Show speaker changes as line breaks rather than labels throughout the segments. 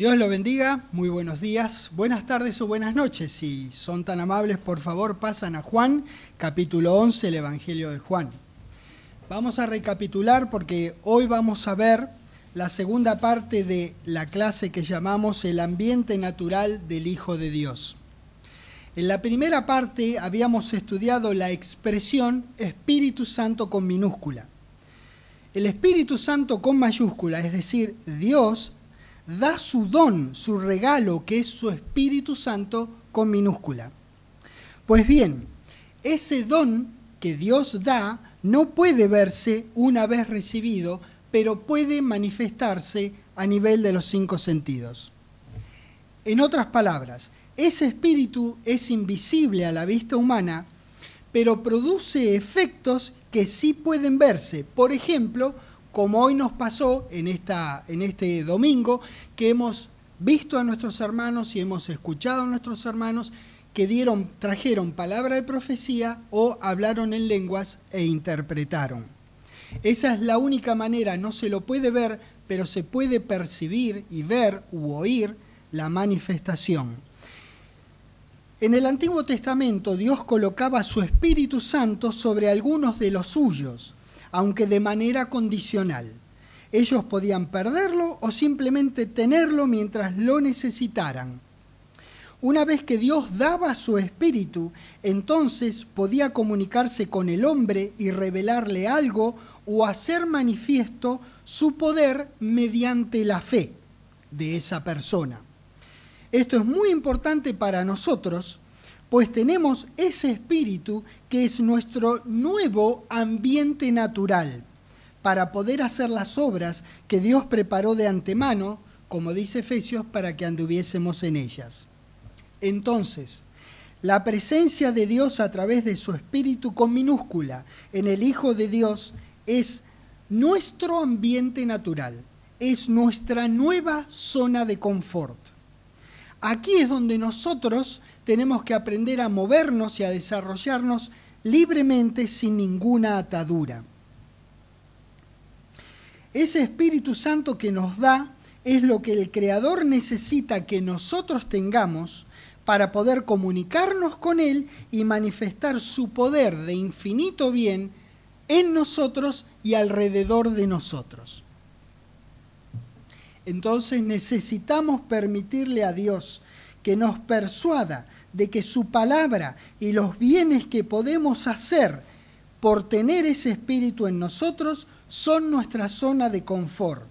Dios lo bendiga, muy buenos días, buenas tardes o buenas noches. Si son tan amables, por favor, pasan a Juan, capítulo 11, el Evangelio de Juan. Vamos a recapitular porque hoy vamos a ver la segunda parte de la clase que llamamos el ambiente natural del Hijo de Dios. En la primera parte habíamos estudiado la expresión Espíritu Santo con minúscula. El Espíritu Santo con mayúscula, es decir, Dios, da su don, su regalo, que es su Espíritu Santo con minúscula. Pues bien, ese don que Dios da no puede verse una vez recibido, pero puede manifestarse a nivel de los 5 sentidos. En otras palabras, ese Espíritu es invisible a la vista humana, pero produce efectos que sí pueden verse. Por ejemplo, como hoy nos pasó en este domingo, que hemos visto a nuestros hermanos y hemos escuchado a nuestros hermanos que trajeron palabra de profecía o hablaron en lenguas e interpretaron. Esa es la única manera, no se lo puede ver, pero se puede percibir y ver u oír la manifestación. En el Antiguo Testamento Dios colocaba su Espíritu Santo sobre algunos de los suyos, aunque de manera condicional. Ellos podían perderlo o simplemente tenerlo mientras lo necesitaran. Una vez que Dios daba su Espíritu, entonces podía comunicarse con el hombre y revelarle algo o hacer manifiesto su poder mediante la fe de esa persona. Esto es muy importante para nosotros, pues tenemos ese Espíritu que es nuestro nuevo ambiente natural para poder hacer las obras que Dios preparó de antemano, como dice Efesios, para que anduviésemos en ellas. Entonces, la presencia de Dios a través de su Espíritu con minúscula en el Hijo de Dios es nuestro ambiente natural, es nuestra nueva zona de confort. Aquí es donde nosotros tenemos que aprender a movernos y a desarrollarnos libremente sin ninguna atadura. Ese Espíritu Santo que nos da es lo que el Creador necesita que nosotros tengamos para poder comunicarnos con Él y manifestar su poder de infinito bien en nosotros y alrededor de nosotros. Entonces necesitamos permitirle a Dios que nos persuada de que su palabra y los bienes que podemos hacer por tener ese Espíritu en nosotros son nuestra zona de confort.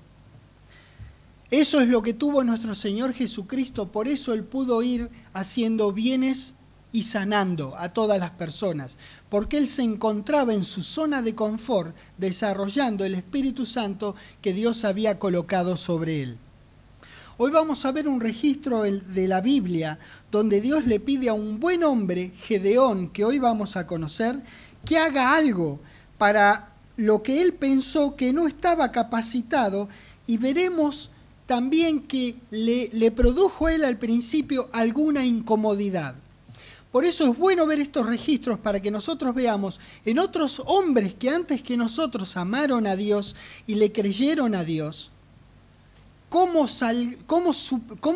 Eso es lo que tuvo nuestro Señor Jesucristo, por eso Él pudo ir haciendo bienes y sanando a todas las personas, porque Él se encontraba en su zona de confort desarrollando el Espíritu Santo que Dios había colocado sobre Él. Hoy vamos a ver un registro de la Biblia donde Dios le pide a un buen hombre, Gedeón, que hoy vamos a conocer, que haga algo para lo que él pensó que no estaba capacitado, y veremos también que le produjo a él al principio alguna incomodidad. Por eso es bueno ver estos registros para que nosotros veamos en otros hombres que antes que nosotros amaron a Dios y le creyeron a Dios, cómo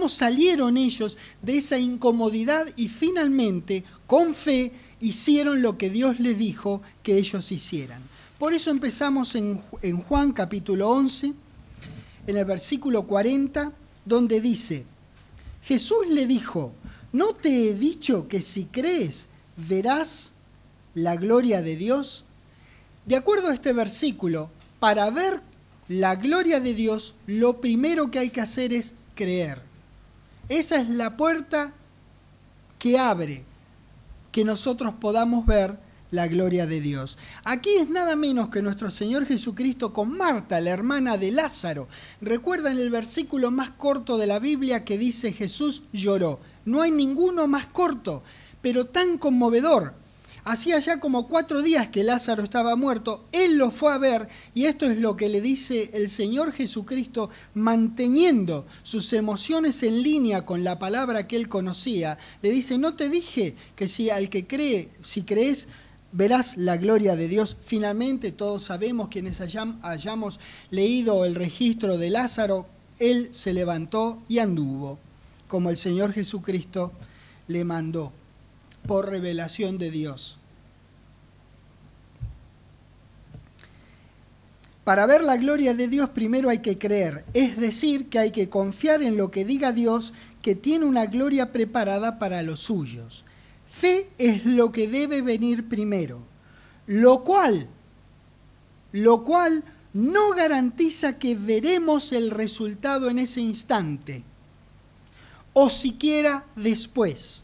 salieron ellos de esa incomodidad y finalmente, con fe, hicieron lo que Dios les dijo que ellos hicieran. Por eso empezamos en Juan capítulo 11, en el versículo 40, donde dice: Jesús le dijo, ¿no te he dicho que si crees verás la gloria de Dios? De acuerdo a este versículo, para ver la gloria de Dios, lo primero que hay que hacer es creer. Esa es la puerta que abre que nosotros podamos ver la gloria de Dios. Aquí es nada menos que nuestro Señor Jesucristo con Marta, la hermana de Lázaro. Recuerdan el versículo más corto de la Biblia que dice: Jesús lloró. No hay ninguno más corto, pero tan conmovedor. Hacía ya como 4 días que Lázaro estaba muerto, Él lo fue a ver, y esto es lo que le dice el Señor Jesucristo, manteniendo sus emociones en línea con la palabra que Él conocía. Le dice: ¿no te dije que si crees, verás la gloria de Dios? Finalmente, todos sabemos, quienes hayamos leído el registro de Lázaro, él se levantó y anduvo, como el Señor Jesucristo le mandó, por revelación de Dios. Para ver la gloria de Dios primero hay que creer, es decir, que hay que confiar en lo que diga Dios, que tiene una gloria preparada para los suyos. Fe es lo que debe venir primero, lo cual no garantiza que veremos el resultado en ese instante, o siquiera después.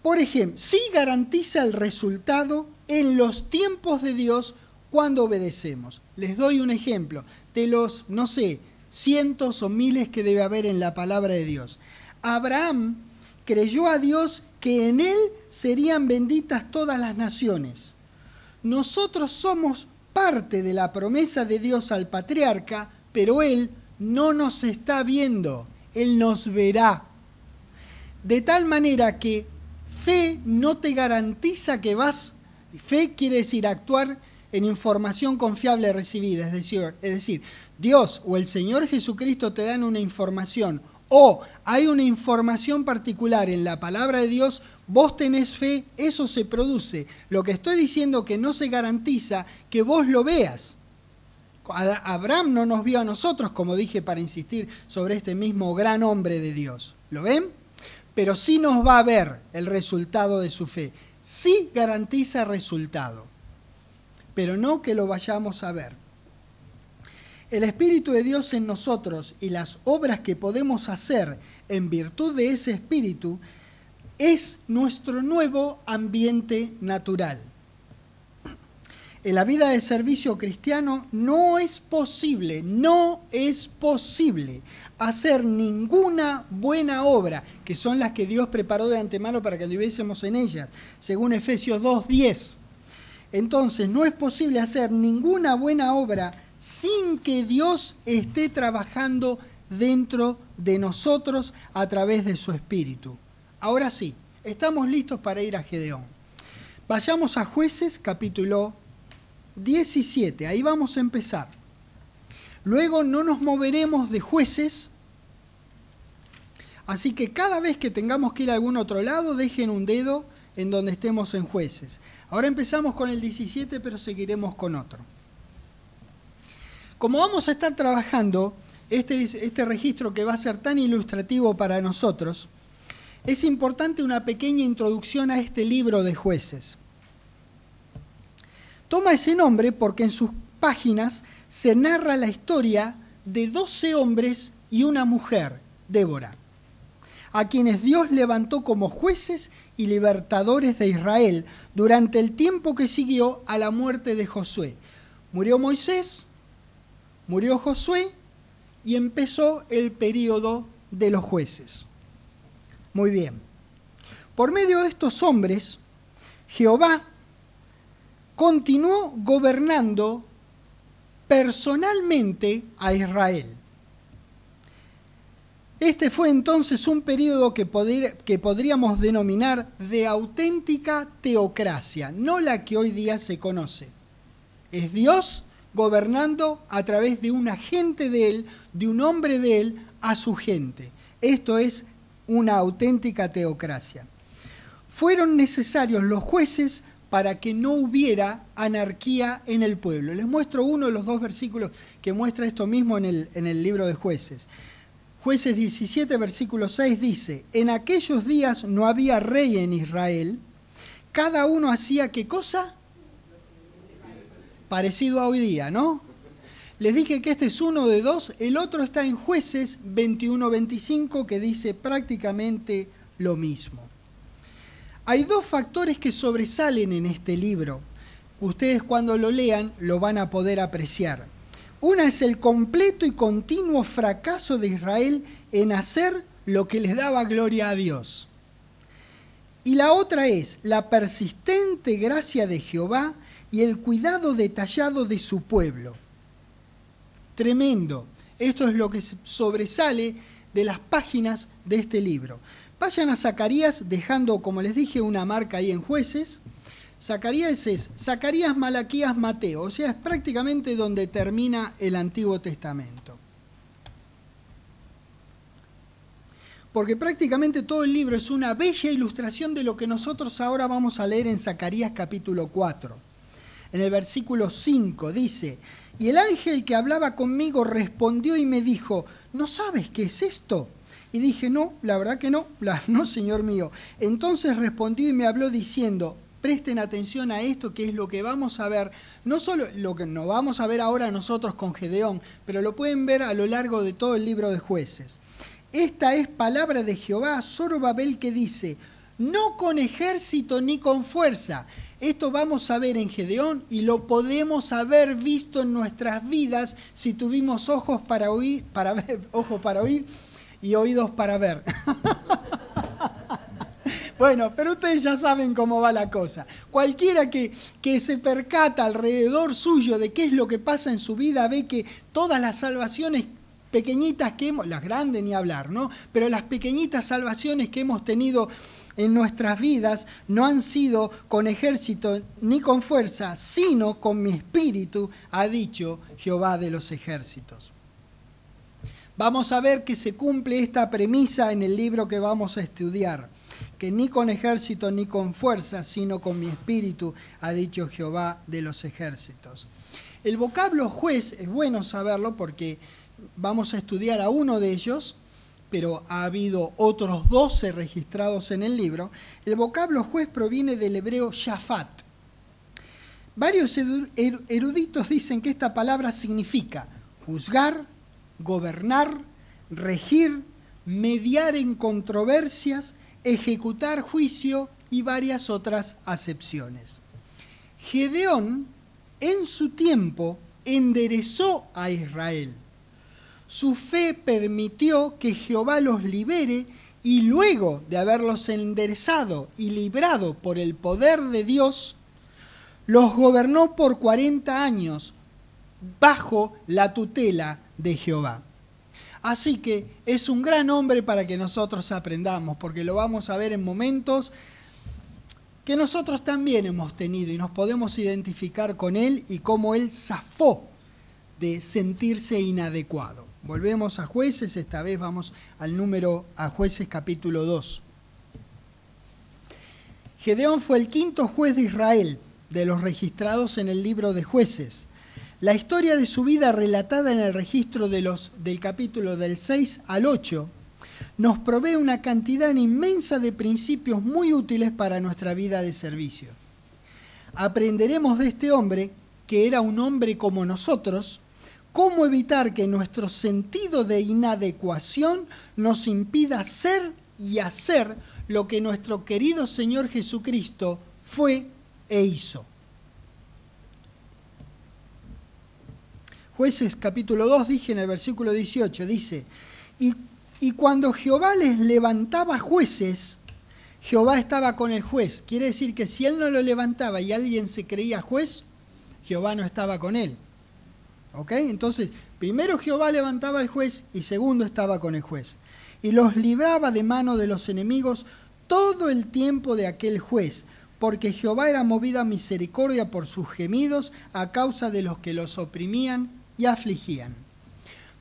Por ejemplo, sí garantiza el resultado en los tiempos de Dios cuando obedecemos. Les doy un ejemplo de los, no sé, cientos o miles que debe haber en la palabra de Dios. Abraham creyó a Dios que en él serían benditas todas las naciones. Nosotros somos parte de la promesa de Dios al patriarca, pero él no nos está viendo, él nos verá. De tal manera que fe no te garantiza que vas, fe quiere decir actuar en información confiable recibida, es decir, Dios o el Señor Jesucristo te dan una información o hay una información particular en la palabra de Dios, vos tenés fe, eso se produce. Lo que estoy diciendo que no se garantiza que vos lo veas. Abraham no nos vio a nosotros, como dije para insistir sobre este mismo gran hombre de Dios. ¿Lo ven? Pero sí nos va a ver el resultado de su fe. Sí garantiza resultado, pero no que lo vayamos a ver. El Espíritu de Dios en nosotros y las obras que podemos hacer en virtud de ese Espíritu es nuestro nuevo ambiente natural. En la vida de servicio cristiano no es posible hacer ninguna buena obra, que son las que Dios preparó de antemano para que anduviésemos en ellas, según Efesios 2:10. Entonces, no es posible hacer ninguna buena obra sin que Dios esté trabajando dentro de nosotros a través de su Espíritu. Ahora sí, estamos listos para ir a Gedeón. Vayamos a Jueces, capítulo 17, ahí vamos a empezar. Luego no nos moveremos de Jueces, así que cada vez que tengamos que ir a algún otro lado, dejen un dedo en donde estemos en Jueces. Ahora empezamos con el 17, pero seguiremos con otro. Como vamos a estar trabajando este registro que va a ser tan ilustrativo para nosotros, es importante una pequeña introducción a este libro de Jueces. Toma ese nombre porque en sus páginas se narra la historia de 12 hombres y una mujer, Débora, a quienes Dios levantó como jueces y libertadores de Israel durante el tiempo que siguió a la muerte de Josué. Murió Moisés, murió Josué y empezó el período de los jueces. Muy bien. Por medio de estos hombres, Jehová continuó gobernando personalmente a Israel. Este fue entonces un período que podríamos denominar de auténtica teocracia, no la que hoy día se conoce. Es Dios gobernando a través de un agente de él, de un hombre de él, a su gente. Esto es una auténtica teocracia. Fueron necesarios los jueces para que no hubiera anarquía en el pueblo. Les muestro uno de los dos versículos que muestra esto mismo en el libro de Jueces. Jueces 17, versículo 6 dice: en aquellos días no había rey en Israel, cada uno hacía ¿qué cosa? Parecido a hoy día, ¿no? Les dije que este es uno de dos, el otro está en Jueces 21-25 que dice prácticamente lo mismo. Hay dos factores que sobresalen en este libro. Ustedes cuando lo lean lo van a poder apreciar. Una es el completo y continuo fracaso de Israel en hacer lo que les daba gloria a Dios. Y la otra es la persistente gracia de Jehová y el cuidado detallado de su pueblo. Tremendo. Esto es lo que sobresale de las páginas de este libro. Vayan a Zacarías, dejando, como les dije, una marca ahí en Jueces. Zacarías es Zacarías, Malaquías, Mateo. O sea, es prácticamente donde termina el Antiguo Testamento. porque prácticamente todo el libro es una bella ilustración de lo que nosotros ahora vamos a leer en Zacarías capítulo 4. En el versículo 5 dice: y el ángel que hablaba conmigo respondió y me dijo: ¿no sabes qué es esto? Y dije: no, la verdad que no, no, Señor mío. Entonces respondió y me habló diciendo: presten atención a esto, que es lo que vamos a ver, no solo lo que nos vamos a ver ahora nosotros con Gedeón, pero lo pueden ver a lo largo de todo el libro de Jueces. Esta es palabra de Jehová a Zorobabel, que dice: no con ejército ni con fuerza. Esto vamos a ver en Gedeón y lo podemos haber visto en nuestras vidas si tuvimos ojos para oír y oídos para ver. Bueno, pero ustedes ya saben cómo va la cosa. Cualquiera que se percata alrededor suyo de qué es lo que pasa en su vida, ve que todas las salvaciones pequeñitas que hemos, las grandes ni hablar, ¿no? Pero las pequeñitas salvaciones que hemos tenido en nuestras vidas no han sido con ejército ni con fuerza, sino con mi espíritu, ha dicho Jehová de los ejércitos. Vamos a ver que se cumple esta premisa en el libro que vamos a estudiar, que ni con ejército ni con fuerza, sino con mi espíritu, ha dicho Jehová de los ejércitos. El vocablo juez es bueno saberlo porque vamos a estudiar a uno de ellos, pero ha habido otros 12 registrados en el libro. El vocablo juez proviene del hebreo shafat. Varios eruditos dicen que esta palabra significa juzgar, gobernar, regir, mediar en controversias, ejecutar juicio y varias otras acepciones. Gedeón, en su tiempo, enderezó a Israel. Su fe permitió que Jehová los libere y luego de haberlos enderezado y librado por el poder de Dios, los gobernó por 40 años bajo la tutela de Jehová. Así que es un gran hombre para que nosotros aprendamos, porque lo vamos a ver en momentos que nosotros también hemos tenido y nos podemos identificar con él y cómo él zafó de sentirse inadecuado. Volvemos a Jueces, esta vez vamos a Jueces capítulo 2. Gedeón fue el quinto juez de Israel, de los registrados en el libro de Jueces. La historia de su vida relatada en el registro del capítulo del 6 al 8 nos provee una cantidad inmensa de principios muy útiles para nuestra vida de servicio. Aprenderemos de este hombre, que era un hombre como nosotros, cómo evitar que nuestro sentido de inadecuación nos impida ser y hacer lo que nuestro querido Señor Jesucristo fue e hizo. Jueces capítulo 2, dije en el versículo 18, dice: y cuando Jehová les levantaba jueces, Jehová estaba con el juez. Quiere decir que si él no lo levantaba y alguien se creía juez, Jehová no estaba con él. ¿Ok? Entonces, primero Jehová levantaba al juez y segundo estaba con el juez. Y los libraba de mano de los enemigos todo el tiempo de aquel juez, porque Jehová era movido a misericordia por sus gemidos a causa de los que los oprimían y afligían.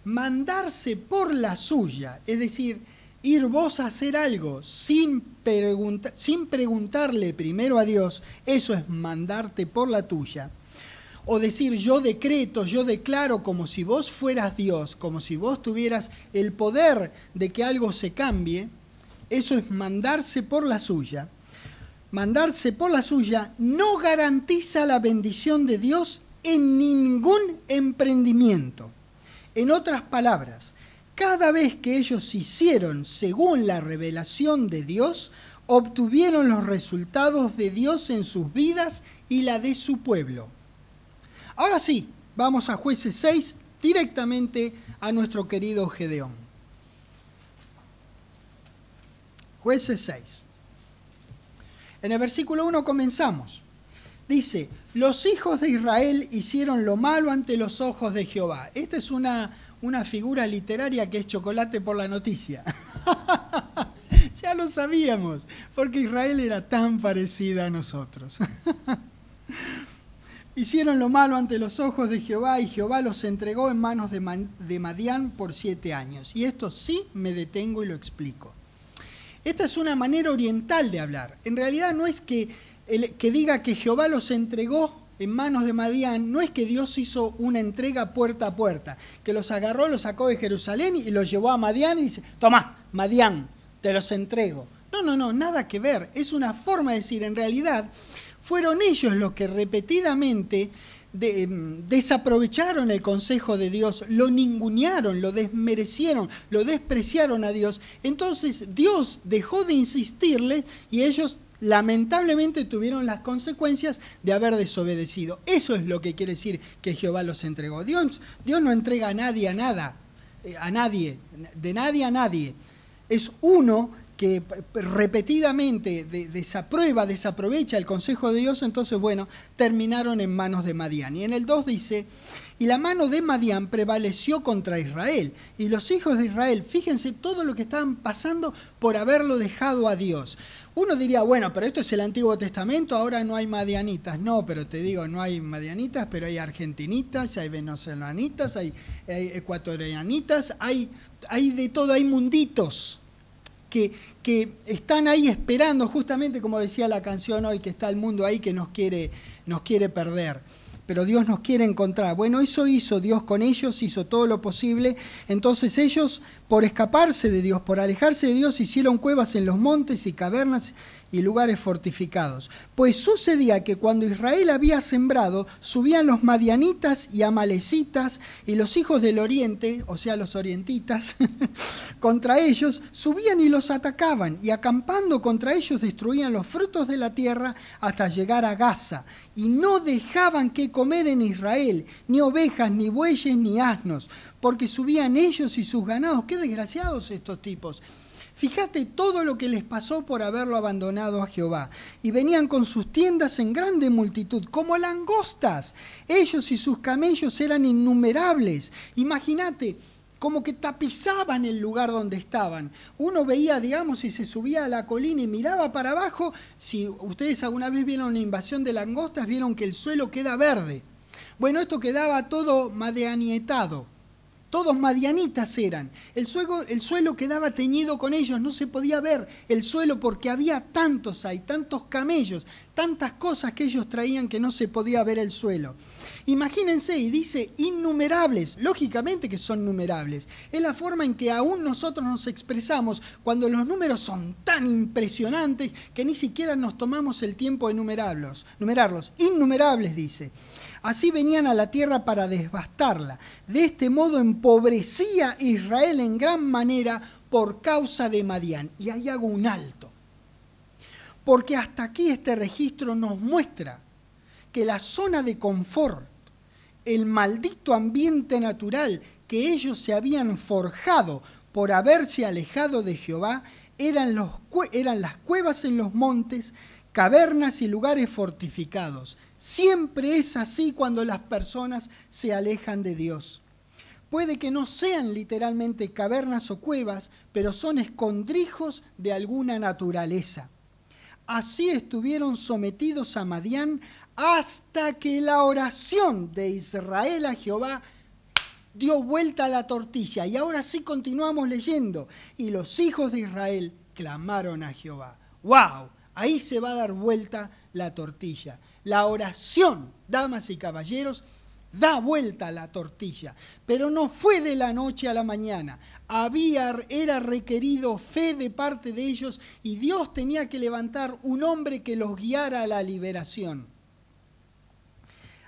Mandarse por la suya, es decir, ir vos a hacer algo sin preguntarle primero a Dios, eso es mandarte por la tuya. O decir yo decreto, yo declaro, como si vos fueras Dios, como si vos tuvieras el poder de que algo se cambie, eso es mandarse por la suya. Mandarse por la suya no garantiza la bendición de Dios en ningún emprendimiento. En otras palabras, cada vez que ellos hicieron según la revelación de Dios, obtuvieron los resultados de Dios en sus vidas y la de su pueblo. Ahora sí, vamos a Jueces 6, directamente a nuestro querido Gedeón. Jueces 6. En el versículo 1 comenzamos. Dice: los hijos de Israel hicieron lo malo ante los ojos de Jehová. Esta es una figura literaria que es chocolate por la noticia. Ya lo sabíamos, porque Israel era tan parecida a nosotros. Hicieron lo malo ante los ojos de Jehová, y Jehová los entregó en manos de Madián por 7 años. Y esto sí me detengo y lo explico. Esta es una manera oriental de hablar. En realidad no es que diga que Jehová los entregó en manos de Madián, no es que Dios hizo una entrega puerta a puerta, que los agarró, los sacó de Jerusalén y los llevó a Madián y dice, tomá, Madián, te los entrego. No, nada que ver. Es una forma de decir, en realidad, fueron ellos los que repetidamente desaprovecharon el consejo de Dios, lo ningunearon, lo desmerecieron, lo despreciaron a Dios. Entonces Dios dejó de insistirles y ellos lamentablemente tuvieron las consecuencias de haber desobedecido. Eso es lo que quiere decir que Jehová los entregó. Dios no entrega a nadie a nada, a nadie, de nadie a nadie. Es uno que repetidamente desaprovecha el consejo de Dios. Entonces, bueno, terminaron en manos de Madián. Y en el 2 dice, y la mano de Madián prevaleció contra Israel. Y los hijos de Israel, fíjense todo lo que estaban pasando por haberlo dejado a Dios. Uno diría, bueno, pero esto es el Antiguo Testamento, ahora no hay madianitas. No, pero te digo, no hay madianitas, pero hay argentinitas, hay venezolanitas, hay ecuatorianitas, hay de todo, hay munditos que están ahí esperando, justamente como decía la canción hoy, que está el mundo ahí que nos quiere perder. Pero Dios nos quiere encontrar. Bueno, eso hizo Dios con ellos, hizo todo lo posible. Entonces ellos, por escaparse de Dios, por alejarse de Dios, hicieron cuevas en los montes y cavernas y lugares fortificados. Pues sucedía que cuando Israel había sembrado, subían los madianitas y amalecitas y los hijos del oriente, o sea, los orientitas, contra ellos, subían y los atacaban, y acampando contra ellos destruían los frutos de la tierra hasta llegar a Gaza, y no dejaban que comer en Israel, ni ovejas, ni bueyes, ni asnos, porque subían ellos y sus ganados. ¡Qué desgraciados estos tipos! Fíjate todo lo que les pasó por haberlo abandonado a Jehová. Y venían con sus tiendas en grande multitud, como langostas. Ellos y sus camellos eran innumerables. Imagínate, como que tapizaban el lugar donde estaban. Uno veía, digamos, si se subía a la colina y miraba para abajo, si ustedes alguna vez vieron una invasión de langostas, vieron que el suelo queda verde. Bueno, esto quedaba todo madianietado. Todos madianitas eran. El suelo quedaba teñido con ellos, no se podía ver el suelo porque había tantos camellos, tantas cosas que ellos traían que no se podía ver el suelo. Imagínense, y dice innumerables, lógicamente que son numerables. Es la forma en que aún nosotros nos expresamos cuando los números son tan impresionantes que ni siquiera nos tomamos el tiempo de numerarlos. Innumerables, dice. Así venían a la tierra para devastarla. De este modo empobrecía Israel en gran manera por causa de Madián. Y ahí hago un alto. Porque hasta aquí este registro nos muestra que la zona de confort, el maldito ambiente natural que ellos se habían forjado por haberse alejado de Jehová, eran las cuevas en los montes, cavernas y lugares fortificados. Siempre es así cuando las personas se alejan de Dios. Puede que no sean literalmente cavernas o cuevas, pero son escondrijos de alguna naturaleza. Así estuvieron sometidos a Madián hasta que la oración de Israel a Jehová dio vuelta a la tortilla. Y ahora sí continuamos leyendo. Y los hijos de Israel clamaron a Jehová. ¡Wow! Ahí se va a dar vuelta la tortilla. La oración, damas y caballeros, da vuelta a la tortilla, pero no fue de la noche a la mañana. Era requerido fe de parte de ellos y Dios tenía que levantar un hombre que los guiara a la liberación.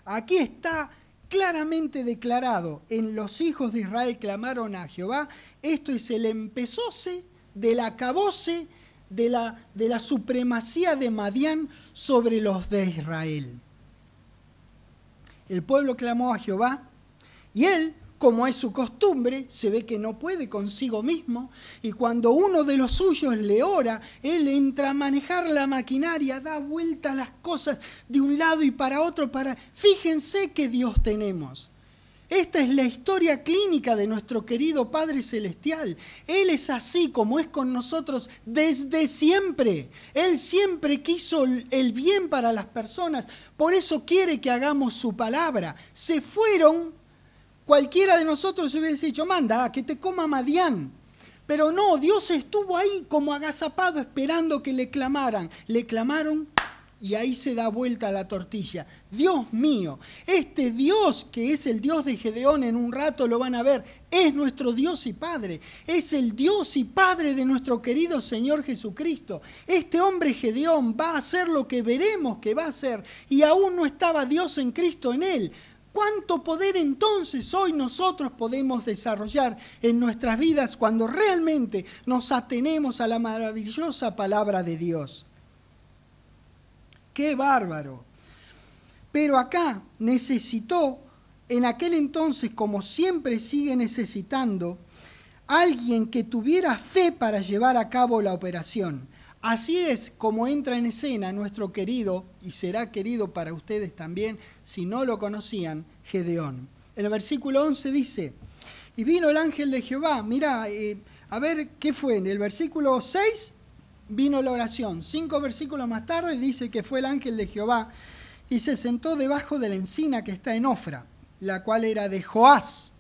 Aquí está claramente declarado, en los hijos de Israel clamaron a Jehová. Esto es el empezóse del acabose de la supremacía de Madián sobre los de Israel. El pueblo clamó a Jehová y él, como es su costumbre, se ve que no puede consigo mismo, y cuando uno de los suyos le ora, él entra a manejar la maquinaria, da vuelta las cosas de un lado y para otro. Fíjense qué Dios tenemos. Esta es la historia clínica de nuestro querido Padre Celestial. Él es así como es con nosotros desde siempre. Él siempre quiso el bien para las personas. Por eso quiere que hagamos su palabra. Se fueron, cualquiera de nosotros hubiese dicho, manda, que te coma Madián. Pero no, Dios estuvo ahí como agazapado esperando que le clamaran. Le clamaron y ahí se da vuelta la tortilla. Dios mío, este Dios que es el Dios de Gedeón, en un rato lo van a ver, es nuestro Dios y Padre. Es el Dios y Padre de nuestro querido Señor Jesucristo. Este hombre Gedeón va a hacer lo que veremos que va a hacer. Y aún no estaba Dios en Cristo en él. ¿Cuánto poder entonces hoy nosotros podemos desarrollar en nuestras vidas cuando realmente nos atenemos a la maravillosa palabra de Dios? ¡Qué bárbaro! Pero acá necesitó, en aquel entonces, como siempre sigue necesitando, alguien que tuviera fe para llevar a cabo la operación. Así es como entra en escena nuestro querido, y será querido para ustedes también, si no lo conocían, Gedeón. En el versículo 11 dice, y vino el ángel de Jehová. Mira, a ver, ¿qué fue? En el versículo 6 vino la oración. 5 versículos más tarde dice que fue el ángel de Jehová y se sentó debajo de la encina que está en Ofra, la cual era de Joás,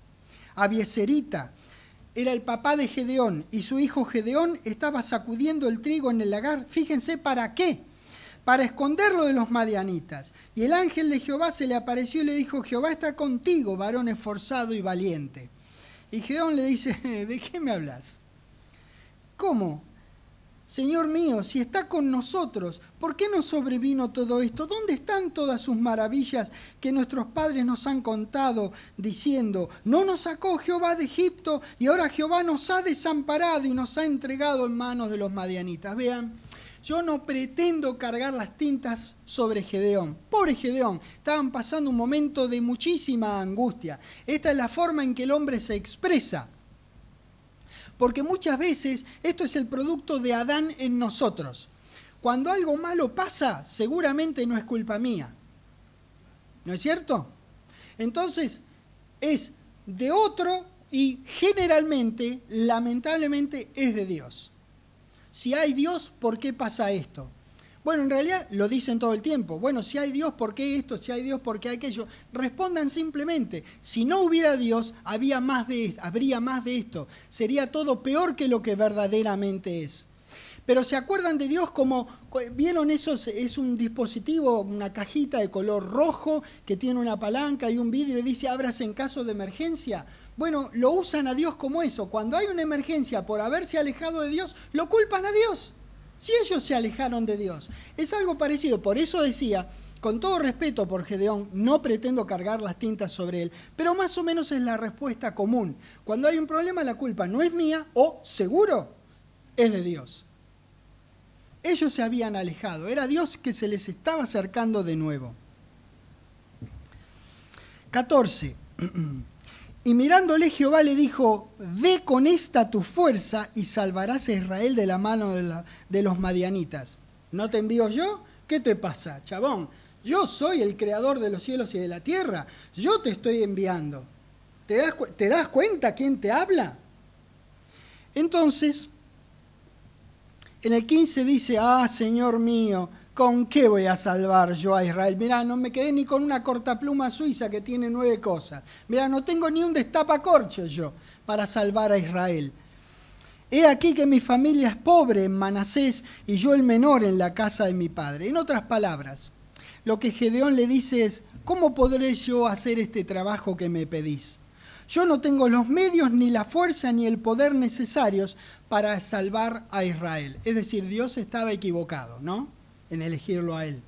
Abieserita. Era el papá de Gedeón, y su hijo Gedeón estaba sacudiendo el trigo en el lagar. Fíjense, ¿para qué? Para esconderlo de los madianitas. Y el ángel de Jehová se le apareció y le dijo, Jehová está contigo, varón esforzado y valiente. Y Gedeón le dice, ¿de qué me hablas? ¿Cómo? Señor mío, si está con nosotros, ¿por qué nos sobrevino todo esto? ¿Dónde están todas sus maravillas que nuestros padres nos han contado, diciendo, no nos sacó Jehová de Egipto y ahora Jehová nos ha desamparado y nos ha entregado en manos de los madianitas? Vean, yo no pretendo cargar las tintas sobre Gedeón. Pobre Gedeón, estaban pasando un momento de muchísima angustia. Esta es la forma en que el hombre se expresa. Porque muchas veces esto es el producto de Adán en nosotros. Cuando algo malo pasa, seguramente no es culpa mía. ¿No es cierto? Entonces, es de otro y generalmente, lamentablemente, es de Dios. Si hay Dios, ¿por qué pasa esto? Bueno, en realidad lo dicen todo el tiempo. Bueno, si hay Dios, ¿por qué esto? Si hay Dios, ¿por qué aquello? Respondan simplemente, si no hubiera Dios, habría más de esto. Sería todo peor que lo que verdaderamente es. Pero ¿se acuerdan de Dios como, vieron esos? Es un dispositivo, una cajita de color rojo que tiene una palanca y un vidrio y dice, ábrase en caso de emergencia. Bueno, lo usan a Dios como eso. Cuando hay una emergencia por haberse alejado de Dios, lo culpan a Dios. Si ellos se alejaron de Dios. Es algo parecido. Por eso decía, con todo respeto por Gedeón, no pretendo cargar las tintas sobre él, pero más o menos es la respuesta común. Cuando hay un problema, la culpa no es mía o, seguro, es de Dios. Ellos se habían alejado. Era Dios que se les estaba acercando de nuevo. 14. Y mirándole Jehová le dijo, ve con esta tu fuerza y salvarás a Israel de la mano de los madianitas. ¿No te envío yo? ¿Qué te pasa, chabón? Yo soy el creador de los cielos y de la tierra. Yo te estoy enviando. ¿Te das cuenta quién te habla? Entonces, en el 15 dice, Señor mío, ¿con qué voy a salvar yo a Israel? Mirá, no me quedé ni con una cortapluma suiza que tiene 9 cosas. Mirá, no tengo ni un destapacorcho yo para salvar a Israel. He aquí que mi familia es pobre en Manasés y yo el menor en la casa de mi padre. En otras palabras, lo que Gedeón le dice es, ¿cómo podré yo hacer este trabajo que me pedís? Yo no tengo los medios, ni la fuerza, ni el poder necesarios para salvar a Israel. Es decir, Dios estaba equivocado, ¿no?, en elegirlo a él.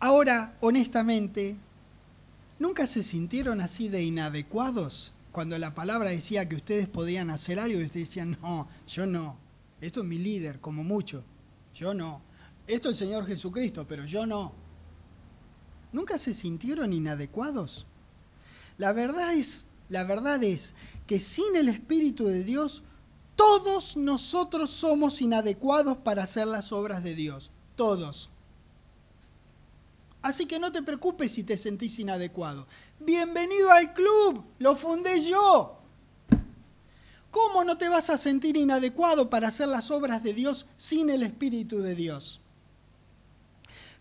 Ahora, honestamente, ¿nunca se sintieron así de inadecuados cuando la palabra decía que ustedes podían hacer algo y ustedes decían, no, yo no, esto es mi líder, como mucho, yo no, esto es el Señor Jesucristo, pero yo no? ¿Nunca se sintieron inadecuados? La verdad es que sin el Espíritu de Dios, todos nosotros somos inadecuados para hacer las obras de Dios. Todos. Así que no te preocupes si te sentís inadecuado. Bienvenido al club, lo fundé yo. ¿Cómo no te vas a sentir inadecuado para hacer las obras de Dios sin el Espíritu de Dios?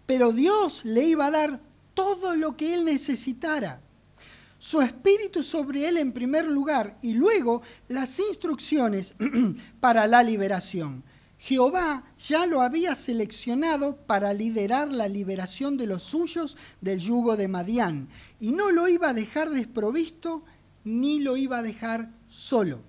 Pero Dios le iba a dar todo lo que él necesitara. su espíritu sobre él en primer lugar y luego las instrucciones para la liberación. Jehová ya lo había seleccionado para liderar la liberación de los suyos del yugo de Madián y no lo iba a dejar desprovisto ni lo iba a dejar solo.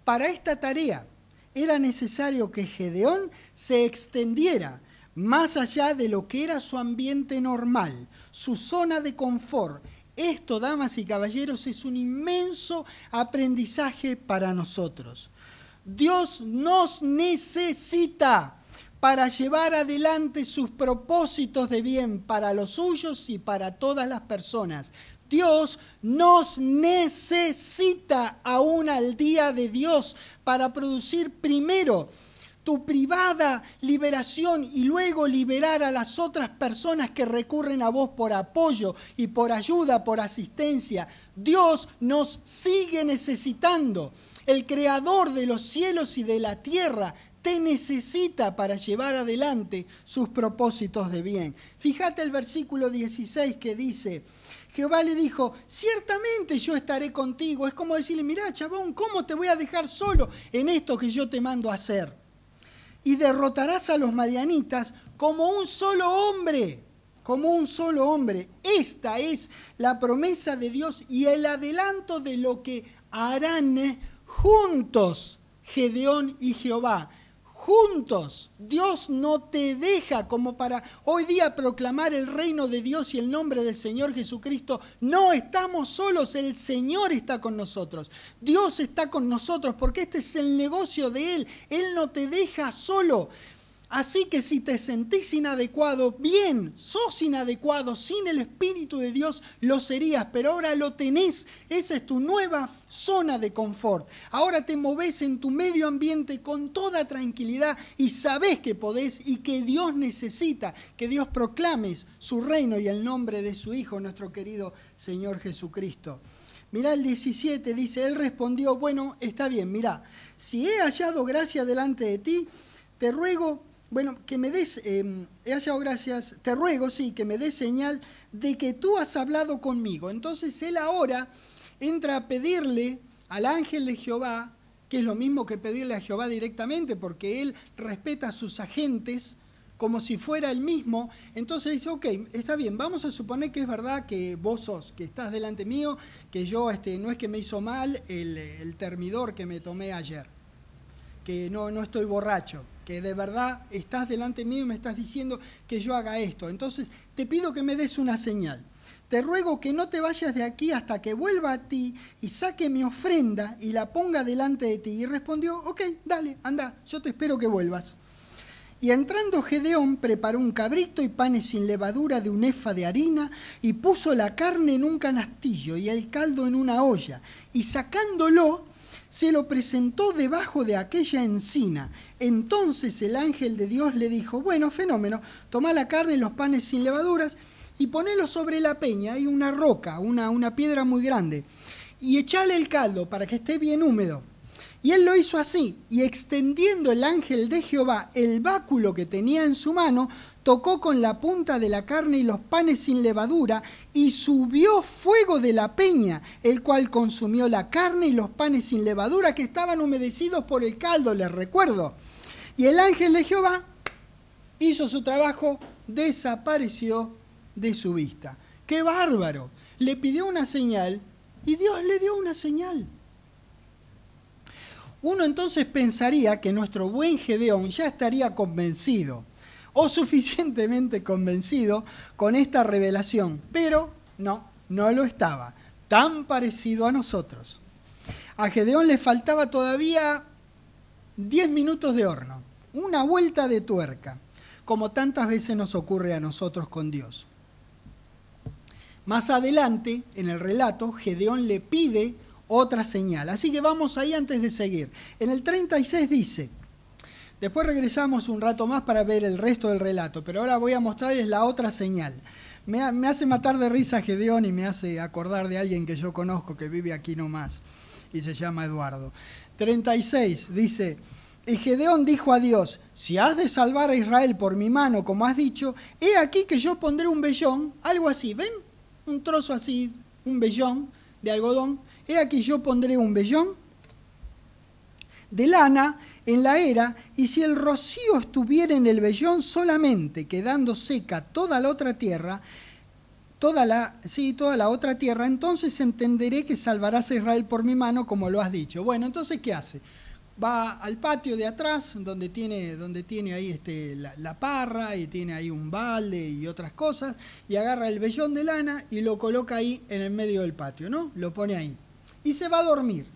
Para esta tarea era necesario que Gedeón se extendiera más allá de lo que era su ambiente normal, su zona de confort. Esto, damas y caballeros, es un inmenso aprendizaje para nosotros. Dios nos necesita para llevar adelante sus propósitos de bien para los suyos y para todas las personas. Dios nos necesita aún al día de Dios para producir primero tu privada liberación y luego liberar a las otras personas que recurren a vos por apoyo y por ayuda, por asistencia. Dios nos sigue necesitando. El creador de los cielos y de la tierra te necesita para llevar adelante sus propósitos de bien. Fíjate el versículo 16 que dice: Jehová le dijo, ciertamente yo estaré contigo. Es como decirle, mirá, chabón, ¿cómo te voy a dejar solo en esto que yo te mando a hacer? Y derrotarás a los madianitas como un solo hombre, como un solo hombre. Esta es la promesa de Dios y el adelanto de lo que harán juntos Gedeón y Jehová. Juntos. Dios no te deja como para hoy día proclamar el reino de Dios y el nombre del Señor Jesucristo. No estamos solos, el Señor está con nosotros. Dios está con nosotros porque este es el negocio de Él. Él no te deja solo. Así que si te sentís inadecuado, bien, sos inadecuado, sin el Espíritu de Dios lo serías, pero ahora lo tenés, esa es tu nueva zona de confort. Ahora te movés en tu medio ambiente con toda tranquilidad y sabés que podés y que Dios necesita, que Dios proclames su reino y el nombre de su Hijo, nuestro querido Señor Jesucristo. Mirá el 17, dice, él respondió, bueno, está bien, mirá, si he hallado gracia delante de ti, te ruego... Bueno, que me des, he hallado gracias, te ruego, sí, que me des señal de que tú has hablado conmigo. Entonces él ahora entra a pedirle al ángel de Jehová, que es lo mismo que pedirle a Jehová directamente, porque él respeta a sus agentes como si fuera él mismo. Entonces dice, ok, está bien, vamos a suponer que es verdad que vos sos, que estás delante mío, que yo, no es que me hizo mal el termidor que me tomé ayer, que no estoy borracho, que de verdad estás delante mío y me estás diciendo que yo haga esto. Entonces te pido que me des una señal. Te ruego que no te vayas de aquí hasta que vuelva a ti y saque mi ofrenda y la ponga delante de ti. Y respondió, ok, dale, anda, yo te espero que vuelvas. Y entrando Gedeón preparó un cabrito y panes sin levadura de un efa de harina y puso la carne en un canastillo y el caldo en una olla. Y sacándolo, se lo presentó debajo de aquella encina. Entonces el ángel de Dios le dijo, bueno, fenómeno, toma la carne y los panes sin levaduras y ponelo sobre la peña, hay una roca, una piedra muy grande, y echale el caldo para que esté bien húmedo. Y él lo hizo así, y extendiendo el ángel de Jehová el báculo que tenía en su mano, tocó con la punta de la carne y los panes sin levadura, y subió fuego de la peña, el cual consumió la carne y los panes sin levadura que estaban humedecidos por el caldo, les recuerdo. Y el ángel de Jehová hizo su trabajo, desapareció de su vista. ¡Qué bárbaro! Le pidió una señal y Dios le dio una señal. Uno entonces pensaría que nuestro buen Gedeón ya estaría convencido o suficientemente convencido con esta revelación, pero no lo estaba, tan parecido a nosotros. A Gedeón le faltaba todavía 10 minutos de horno, una vuelta de tuerca, como tantas veces nos ocurre a nosotros con Dios. Más adelante, en el relato, Gedeón le pide otra señal. Así que vamos ahí antes de seguir. En el 36 dice, después regresamos un rato más para ver el resto del relato, pero ahora voy a mostrarles la otra señal. Me hace matar de risa Gedeón y me hace acordar de alguien que yo conozco que vive aquí nomás y se llama Eduardo. 36 dice, y Gedeón dijo a Dios, si has de salvar a Israel por mi mano, como has dicho, he aquí que yo pondré un vellón, algo así, ¿ven? Un trozo así un vellón de algodón. He aquí yo pondré un vellón de lana en la era, y si el rocío estuviera en el vellón solamente, quedando seca toda la otra tierra, toda la otra tierra, entonces entenderé que salvarás a Israel por mi mano, como lo has dicho. Bueno, entonces, ¿qué hace? Va al patio de atrás, donde tiene ahí la parra, y tiene ahí un balde y otras cosas, y agarra el vellón de lana y lo coloca ahí en el medio del patio, ¿no? Lo pone ahí. Y se va a dormir.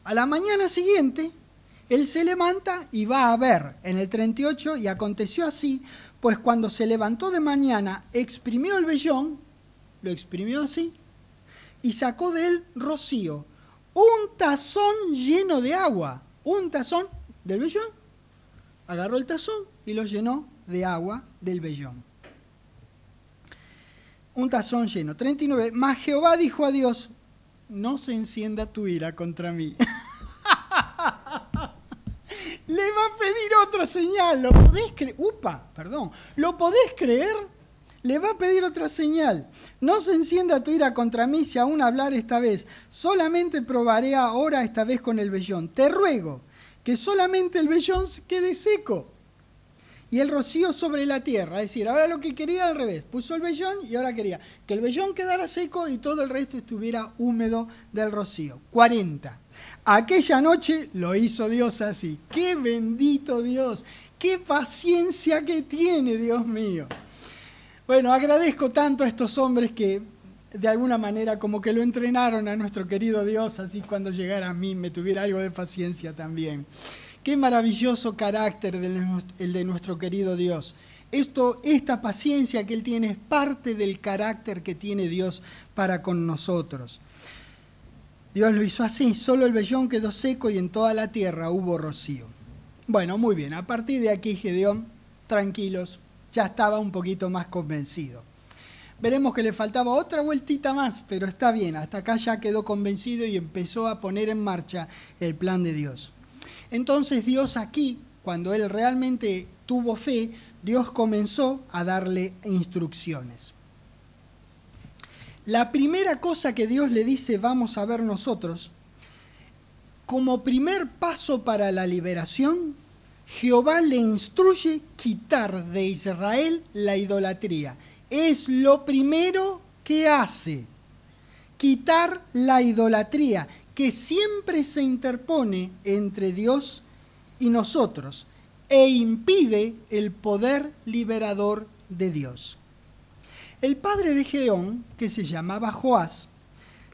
A la mañana siguiente, él se levanta y va a ver, en el 38, y aconteció así, pues cuando se levantó de mañana, exprimió el vellón, lo exprimió así, y sacó de él rocío, un tazón lleno de agua, un tazón del vellón. Agarró el tazón y lo llenó de agua del vellón. Un tazón lleno. 39. Mas Jehová dijo a Dios, no se encienda tu ira contra mí. Le va a pedir otra señal. ¿Lo podés creer? ¿Lo podés creer? Le va a pedir otra señal. No se encienda tu ira contra mí si aún hablar esta vez. Solamente probaré ahora esta vez con el vellón. Te ruego que solamente el vellón quede seco y el rocío sobre la tierra. Es decir, ahora lo que quería al revés. Puso el vellón y ahora quería que el vellón quedara seco y todo el resto estuviera húmedo del rocío. 40. Aquella noche lo hizo Dios así. ¡Qué bendito Dios! ¡Qué paciencia que tiene, Dios mío! Bueno, agradezco tanto a estos hombres que de alguna manera como que lo entrenaron a nuestro querido Dios, así cuando llegara a mí me tuviera algo de paciencia también. Qué maravilloso carácter el de nuestro querido Dios. Esta paciencia que Él tiene es parte del carácter que tiene Dios para con nosotros. Dios lo hizo así, solo el vellón quedó seco y en toda la tierra hubo rocío. Bueno, muy bien, a partir de aquí Gedeón, tranquilos, ya estaba un poquito más convencido. Veremos que le faltaba otra vueltita más, pero está bien, hasta acá ya quedó convencido y empezó a poner en marcha el plan de Dios. Entonces Dios aquí, cuando él realmente tuvo fe, Dios comenzó a darle instrucciones. La primera cosa que Dios le dice, vamos a ver nosotros, como primer paso para la liberación, Jehová le instruye quitar de Israel la idolatría. Es lo primero que hace, quitar la idolatría, que siempre se interpone entre Dios y nosotros e impide el poder liberador de Dios. El padre de Gedeón, que se llamaba Joás,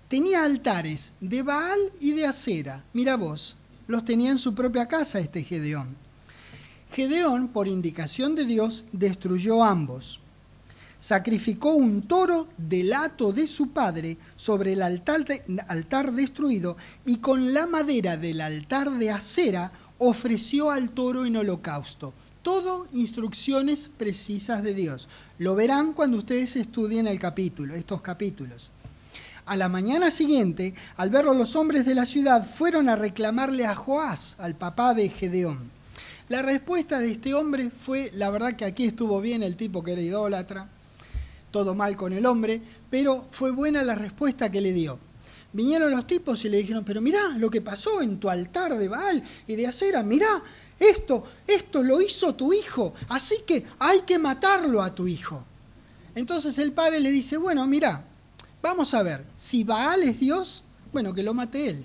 tenía altares de Baal y de Acera. Mira vos, los tenía en su propia casa este Gedeón. Gedeón, por indicación de Dios, destruyó ambos. Sacrificó un toro del hato de su padre sobre el altar destruido y con la madera del altar de Acera ofreció al toro en holocausto. Todo instrucciones precisas de Dios. Lo verán cuando ustedes estudien estos capítulos. A la mañana siguiente, al verlo los hombres de la ciudad fueron a reclamarle a Joás, al papá de Gedeón. La respuesta de este hombre fue, la verdad que aquí estuvo bien el tipo que era idólatra, todo mal con el hombre, pero fue buena la respuesta que le dio. Vinieron los tipos y le dijeron, pero mirá lo que pasó en tu altar de Baal y de Acera, mirá, esto lo hizo tu hijo, así que hay que matarlo a tu hijo. Entonces el padre le dice, bueno, mirá, vamos a ver, si Baal es Dios, bueno, que lo mate él.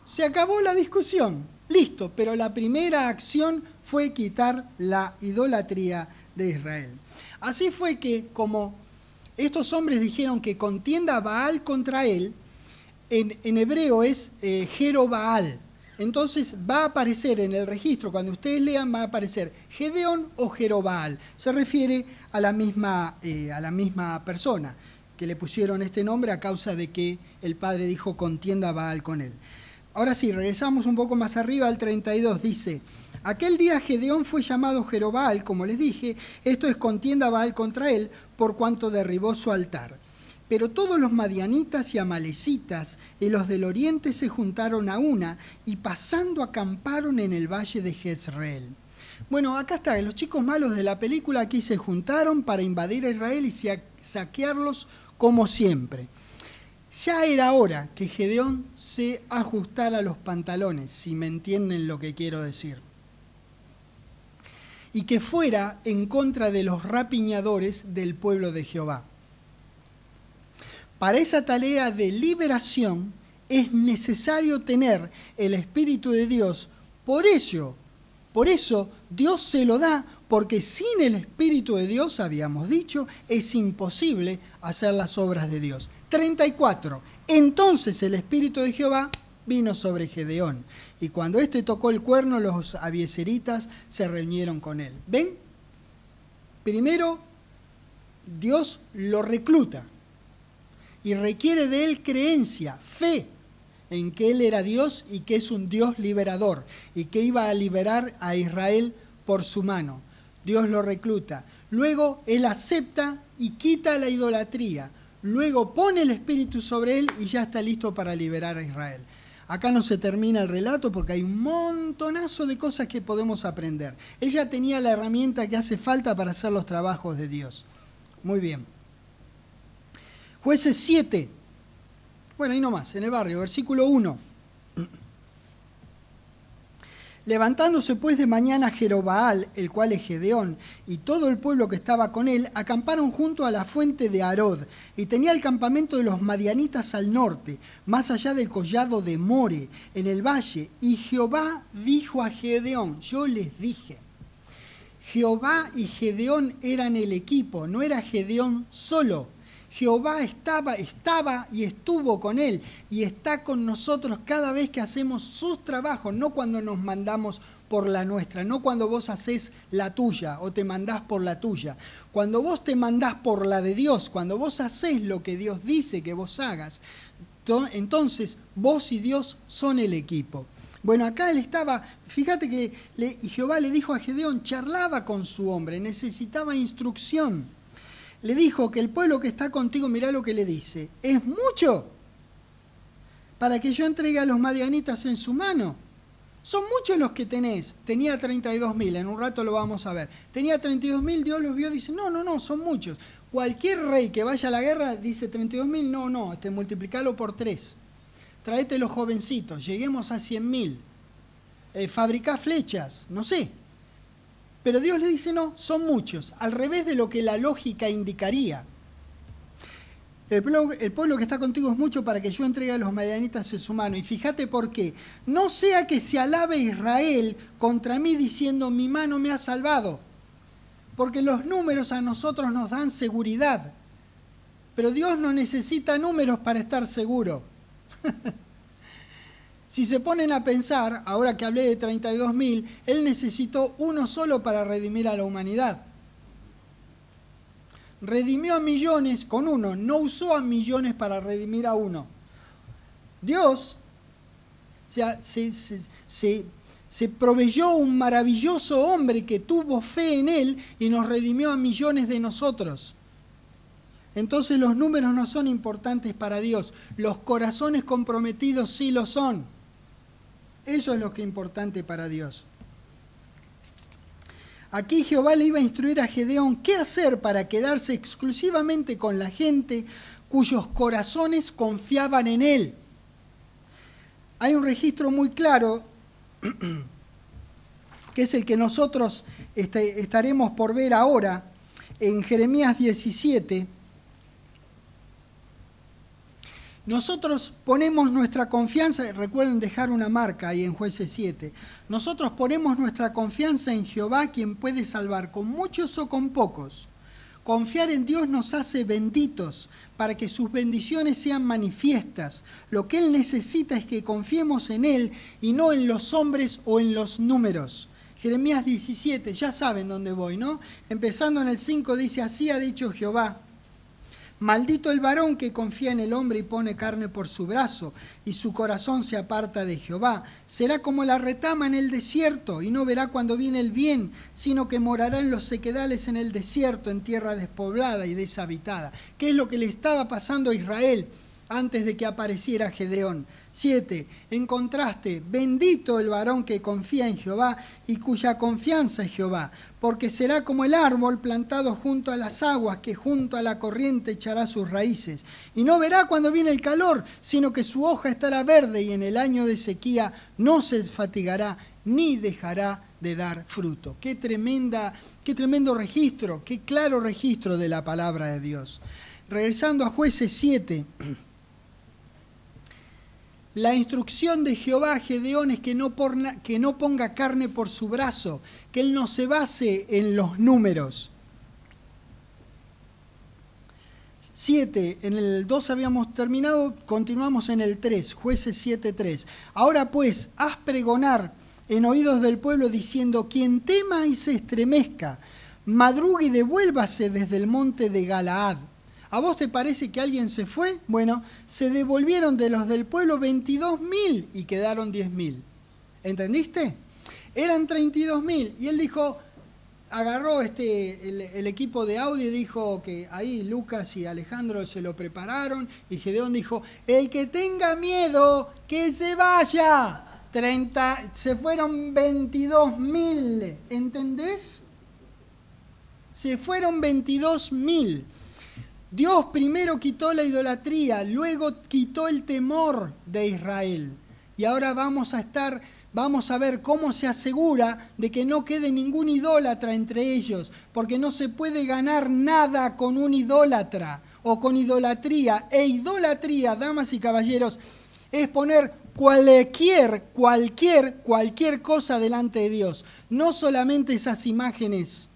Se acabó la discusión, listo, pero la primera acción fue quitar la idolatría de Israel. Así fue que, como estos hombres dijeron que contienda Baal contra él, en hebreo es Jerobaal. Entonces va a aparecer en el registro, cuando ustedes lean, va a aparecer Gedeón o Jerobaal. Se refiere a la misma persona, que le pusieron este nombre a causa de que el padre dijo contienda Baal con él. Ahora sí, regresamos un poco más arriba al 32, dice, aquel día Gedeón fue llamado Jerobaal, como les dije, esto es contienda Baal contra él, por cuanto derribó su altar. Pero todos los madianitas y amalecitas y los del oriente se juntaron a una y pasando acamparon en el valle de Jezreel. Bueno, acá está, los chicos malos de la película aquí se juntaron para invadir a Israel y saquearlos como siempre. Ya era hora que Gedeón se ajustara los pantalones, si me entienden lo que quiero decir, y que fuera en contra de los rapiñadores del pueblo de Jehová. Para esa tarea de liberación es necesario tener el Espíritu de Dios. Por eso Dios se lo da, porque sin el Espíritu de Dios, habíamos dicho, es imposible hacer las obras de Dios. 34. Entonces el Espíritu de Jehová vino sobre Gedeón, y cuando éste tocó el cuerno, los abiezeritas se reunieron con él. ¿Ven? Primero, Dios lo recluta y requiere de él creencia, fe en que él era Dios y que es un Dios liberador y que iba a liberar a Israel por su mano. Dios lo recluta. Luego él acepta y quita la idolatría. Luego pone el Espíritu sobre él y ya está listo para liberar a Israel. Acá no se termina el relato porque hay un montonazo de cosas que podemos aprender. Ella tenía la herramienta que hace falta para hacer los trabajos de Dios. Muy bien. Jueces 7. Bueno, ahí nomás, en el barrio, versículo 1. Levantándose pues de mañana Jerobaal, el cual es Gedeón, y todo el pueblo que estaba con él, acamparon junto a la fuente de Arod, y tenía el campamento de los madianitas al norte, más allá del collado de More, en el valle. Y Jehová dijo a Gedeón, yo les dije, Jehová y Gedeón eran el equipo, no era Gedeón solo. Jehová estaba y estuvo con él y está con nosotros cada vez que hacemos sus trabajos, no cuando nos mandamos por la nuestra, no cuando vos hacés la tuya o te mandás por la tuya. Cuando vos te mandás por la de Dios, cuando vos hacés lo que Dios dice que vos hagas, entonces vos y Dios son el equipo. Bueno, acá él estaba, fíjate que Jehová le dijo a Gedeón, charlaba con su hombre, necesitaba instrucción. Le dijo que el pueblo que está contigo, mirá lo que le dice, ¿es mucho para que yo entregue a los madianitas en su mano? Son muchos los que tenés. Tenía 32.000, en un rato lo vamos a ver. Tenía 32.000, Dios los vio, dice, no, son muchos. Cualquier rey que vaya a la guerra dice 32.000, no, multiplicalo por 3. Traete los jovencitos, lleguemos a 100.000. Fabricá flechas, no sé. Pero Dios le dice, no, son muchos, al revés de lo que la lógica indicaría. El pueblo que está contigo es mucho para que yo entregue a los madianitas en su mano. Y fíjate por qué. No sea que se alabe Israel contra mí diciendo, mi mano me ha salvado. Porque los números a nosotros nos dan seguridad. Pero Dios no necesita números para estar seguro. Si se ponen a pensar, ahora que hablé de 32.000, Él necesitó uno solo para redimir a la humanidad. Redimió a millones con uno, no usó a millones para redimir a uno. Dios se proveyó un maravilloso hombre que tuvo fe en Él y nos redimió a millones de nosotros. Entonces los números no son importantes para Dios, los corazones comprometidos sí lo son. Eso es lo que es importante para Dios. Aquí Jehová le iba a instruir a Gedeón qué hacer para quedarse exclusivamente con la gente cuyos corazones confiaban en él. Hay un registro muy claro, que es el que nosotros estaremos por ver ahora, en Jeremías 17. Nosotros ponemos nuestra confianza, recuerden dejar una marca ahí en Jueces 7, nosotros ponemos nuestra confianza en Jehová, quien puede salvar con muchos o con pocos. Confiar en Dios nos hace benditos para que sus bendiciones sean manifiestas. Lo que Él necesita es que confiemos en Él y no en los hombres o en los números. Jeremías 17, ya saben dónde voy, ¿no? Empezando en el 5 dice, así ha dicho Jehová. Maldito el varón que confía en el hombre y pone carne por su brazo, y su corazón se aparta de Jehová. Será como la retama en el desierto, y no verá cuando viene el bien, sino que morará en los sequedales en el desierto, en tierra despoblada y deshabitada. ¿Qué es lo que le estaba pasando a Israel? antes de que apareciera Gedeón. 7. En contraste, bendito el varón que confía en Jehová y cuya confianza es Jehová, porque será como el árbol plantado junto a las aguas, que junto a la corriente echará sus raíces. Y no verá cuando viene el calor, sino que su hoja estará verde, y en el año de sequía no se fatigará ni dejará de dar fruto. Qué tremendo registro, qué claro registro de la palabra de Dios. Regresando a Jueces 7, la instrucción de Jehová a Gedeón es que no ponga carne por su brazo, que él no se base en los números. 7, en el 2 habíamos terminado, continuamos en el 3, Jueces 7:3. Ahora pues, haz pregonar en oídos del pueblo diciendo: quien tema y se estremezca, madrugue y devuélvase desde el monte de Galaad. ¿A vos te parece que alguien se fue? Bueno, se devolvieron de los del pueblo 22.000 y quedaron 10.000. ¿Entendiste? Eran 32.000 y él dijo, agarró el equipo de audio y dijo que ahí Lucas y Alejandro se lo prepararon y Gedeón dijo, el que tenga miedo, que se vaya. Se fueron 22.000, ¿entendés? Se fueron 22.000. Dios primero quitó la idolatría, luego quitó el temor de Israel. Y ahora vamos a ver cómo se asegura de que no quede ningún idólatra entre ellos, porque no se puede ganar nada con un idólatra o con idolatría. E idolatría, damas y caballeros, es poner cualquier cosa delante de Dios. No solamente esas imágenes.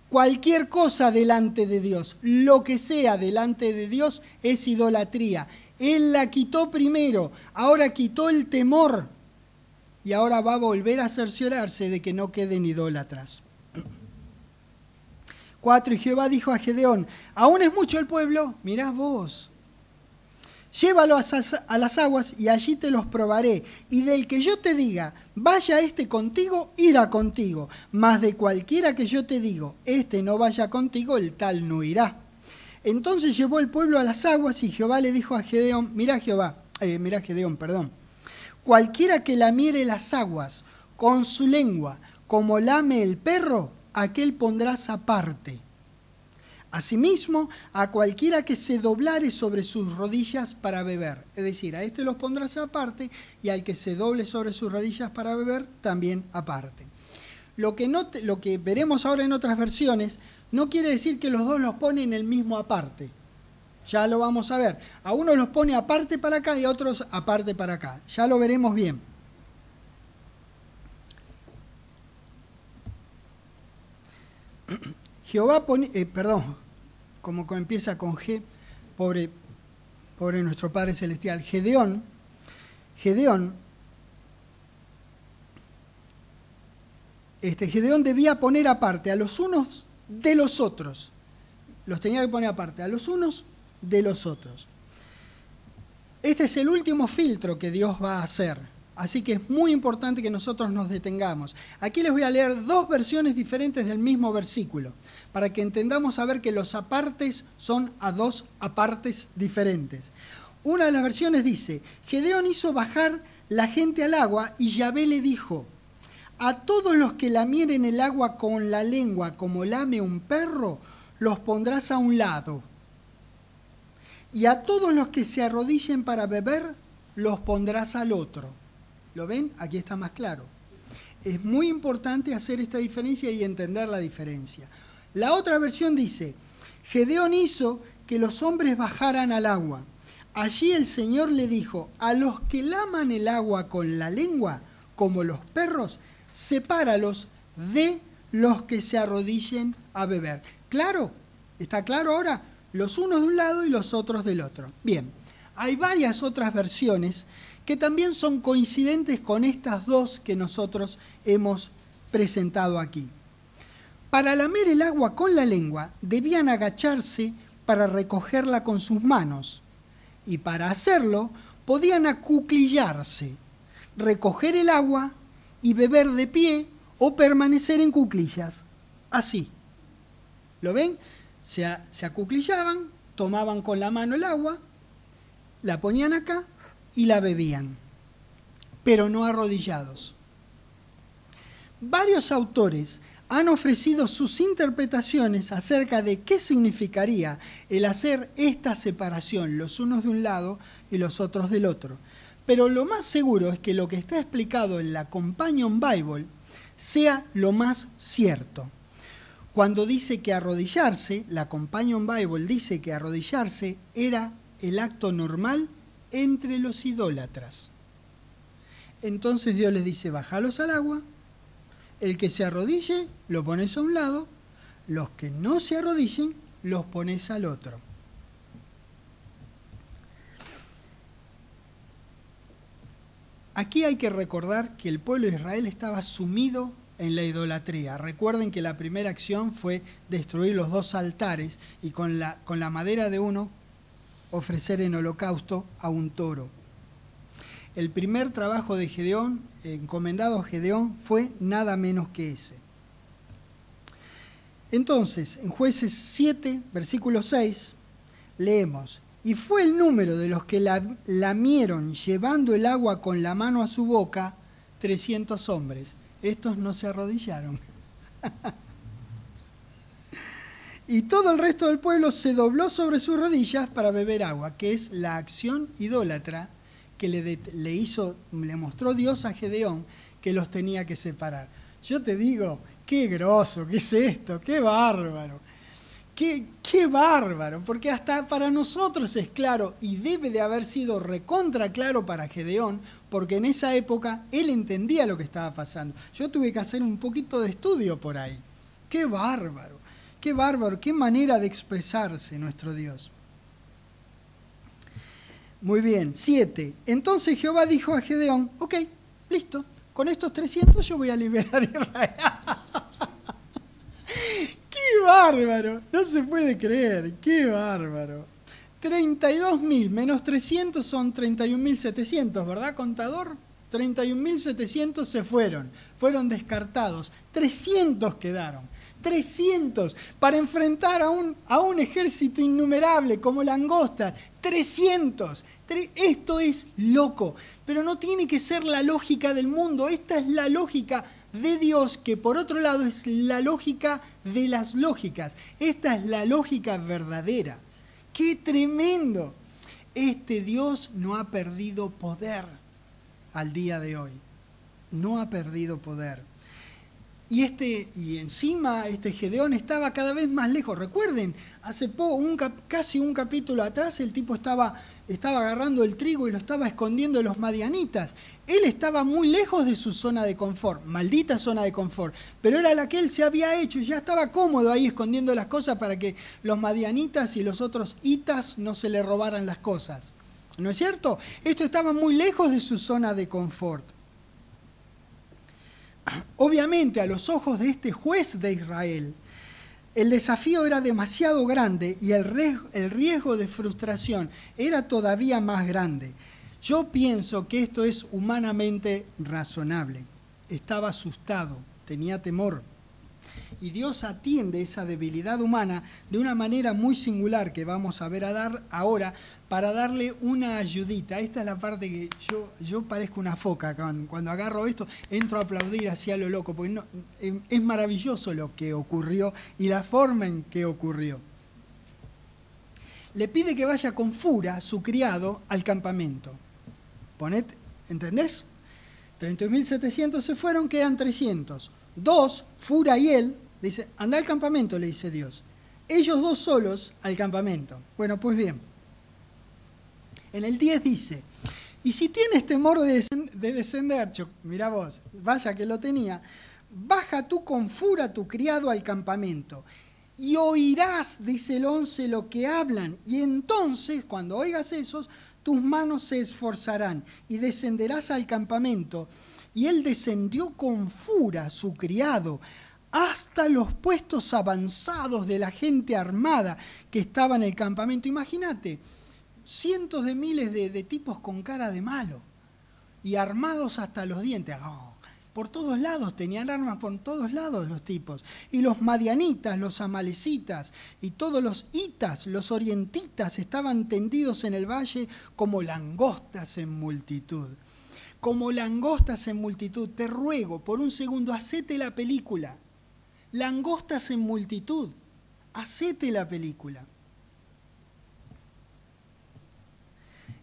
Cualquier cosa delante de Dios, lo que sea delante de Dios es idolatría. Él la quitó primero, ahora quitó el temor y ahora va a volver a cerciorarse de que no queden idólatras. 4. Y Jehová dijo a Gedeón, ¿aún es mucho el pueblo? Mirá vos. Llévalo a las aguas y allí te los probaré. Y del que yo te diga, vaya este contigo, irá contigo. Mas de cualquiera que yo te digo, este no vaya contigo, el tal no irá. Entonces llevó el pueblo a las aguas y Jehová le dijo a Gedeón, mirá Gedeón, cualquiera que lamiere las aguas con su lengua, como lame el perro, aquel pondrás aparte. Asimismo, a cualquiera que se doblare sobre sus rodillas para beber. Es decir, a este los pondrás aparte y al que se doble sobre sus rodillas para beber, también aparte. Lo que veremos ahora en otras versiones no quiere decir que los dos los pone en el mismo aparte. Ya lo vamos a ver. A uno los pone aparte para acá y a otros aparte para acá. Ya lo veremos bien. Jehová como empieza con G, pobre nuestro Padre Celestial. Gedeón debía poner aparte a los unos de los otros. Los tenía que poner aparte a los unos de los otros. Este es el último filtro que Dios va a hacer. Así que es muy importante que nosotros nos detengamos. Aquí les voy a leer dos versiones diferentes del mismo versículo, para que entendamos a ver que los apartes son a dos apartes diferentes. Una de las versiones dice, Gedeón hizo bajar la gente al agua y Yahvé le dijo, a todos los que lamieren el agua con la lengua como lame un perro, los pondrás a un lado. Y a todos los que se arrodillen para beber, los pondrás al otro. ¿Lo ven? Aquí está más claro. Es muy importante hacer esta diferencia y entender la diferencia. La otra versión dice, Gedeón hizo que los hombres bajaran al agua. Allí el Señor le dijo, a los que laman el agua con la lengua, como los perros, sepáralos de los que se arrodillen a beber. ¿Claro? ¿Está claro ahora? Los unos de un lado y los otros del otro. Bien, hay varias otras versiones que también son coincidentes con estas dos que nosotros hemos presentado aquí. Para lamer el agua con la lengua, debían agacharse para recogerla con sus manos, y para hacerlo podían acuclillarse, recoger el agua y beber de pie o permanecer en cuclillas, así. ¿Lo ven? Se acuclillaban, tomaban con la mano el agua la ponían acá y la bebían, pero no arrodillados. Varios autores han ofrecido sus interpretaciones acerca de qué significaría el hacer esta separación, los unos de un lado y los otros del otro. Pero lo más seguro es que lo que está explicado en la Companion Bible sea lo más cierto. Cuando dice que arrodillarse, la Companion Bible dice que arrodillarse era el acto normal entre los idólatras. Entonces Dios les dice, bájalos al agua, el que se arrodille lo pones a un lado, los que no se arrodillen los pones al otro. Aquí hay que recordar que el pueblo de Israel estaba sumido en la idolatría. Recuerden que la primera acción fue destruir los 2 altares y con la madera de uno ofrecer en holocausto a un toro. El primer trabajo de Gedeón, encomendado a Gedeón, fue nada menos que ese. Entonces, en Jueces 7, versículo 6, leemos: y fue el número de los que lamieron llevando el agua con la mano a su boca, 300 hombres. Estos no se arrodillaron. Y todo el resto del pueblo se dobló sobre sus rodillas para beber agua, que es la acción idólatra que le mostró Dios a Gedeón que los tenía que separar. Yo te digo, qué groso, qué es esto, qué bárbaro. Qué bárbaro, porque hasta para nosotros es claro y debe de haber sido recontra claro para Gedeón, porque en esa época él entendía lo que estaba pasando. Yo tuve que hacer un poquito de estudio por ahí. Qué bárbaro, qué manera de expresarse nuestro Dios. Muy bien, 7. Entonces Jehová dijo a Gedeón, ok, listo, con estos 300 yo voy a liberar a Israel. ¡Qué bárbaro! No se puede creer, qué bárbaro. 32.000 menos 300 son 31.700, ¿verdad, contador? 31.700 se fueron descartados. 300 quedaron. 300 para enfrentar a un ejército innumerable como langostas. 300. Esto es loco, pero no tiene que ser la lógica del mundo. Esta es la lógica de Dios, que por otro lado es la lógica de las lógicas. Esta es la lógica verdadera. ¡Qué tremendo! Este Dios no ha perdido poder al día de hoy. No ha perdido poder. Y encima este Gedeón estaba cada vez más lejos. Recuerden, hace poco, casi un capítulo atrás, el tipo estaba agarrando el trigo y lo estaba escondiendo de los madianitas. Él estaba muy lejos de su zona de confort, maldita zona de confort, pero era la que él se había hecho y ya estaba cómodo ahí escondiendo las cosas para que los madianitas y los otros hitas no se le robaran las cosas. ¿No es cierto? Esto estaba muy lejos de su zona de confort. Obviamente, a los ojos de este juez de Israel, el desafío era demasiado grande y el riesgo de frustración era todavía más grande. Yo pienso que esto es humanamente razonable. Estaba asustado, tenía temor. Y Dios atiende esa debilidad humana de una manera muy singular que vamos a ver ahora para darle una ayudita. Esta es la parte que yo parezco una foca. Cuando agarro esto, entro a aplaudir hacia lo loco, porque es maravilloso lo que ocurrió y la forma en que ocurrió. Le pide que vaya con Fura, su criado, al campamento. ¿Entendés? 32.700 se fueron, quedan 300. 2, Fura y él, dice, anda al campamento, le dice Dios. Ellos 2 solos al campamento. Bueno, pues bien. En el 10 dice, y si tienes temor de descender, mirá vos, vaya que lo tenía, baja tú con Fura tu criado al campamento, y oirás, dice el 11, lo que hablan, y entonces, cuando oigas esos, tus manos se esforzarán, y descenderás al campamento. Y él descendió con Fura, su criado, hasta los puestos avanzados de la gente armada que estaba en el campamento. Imagínate, cientos de miles de tipos con cara de malo y armados hasta los dientes. Oh, Por todos lados, tenían armas por todos lados los tipos. Y los madianitas, los amalecitas y todos los hitas, los orientitas estaban tendidos en el valle como langostas en multitud. Como langostas en multitud. Te ruego, por un segundo, hacete la película. Langostas en multitud. Hacete la película.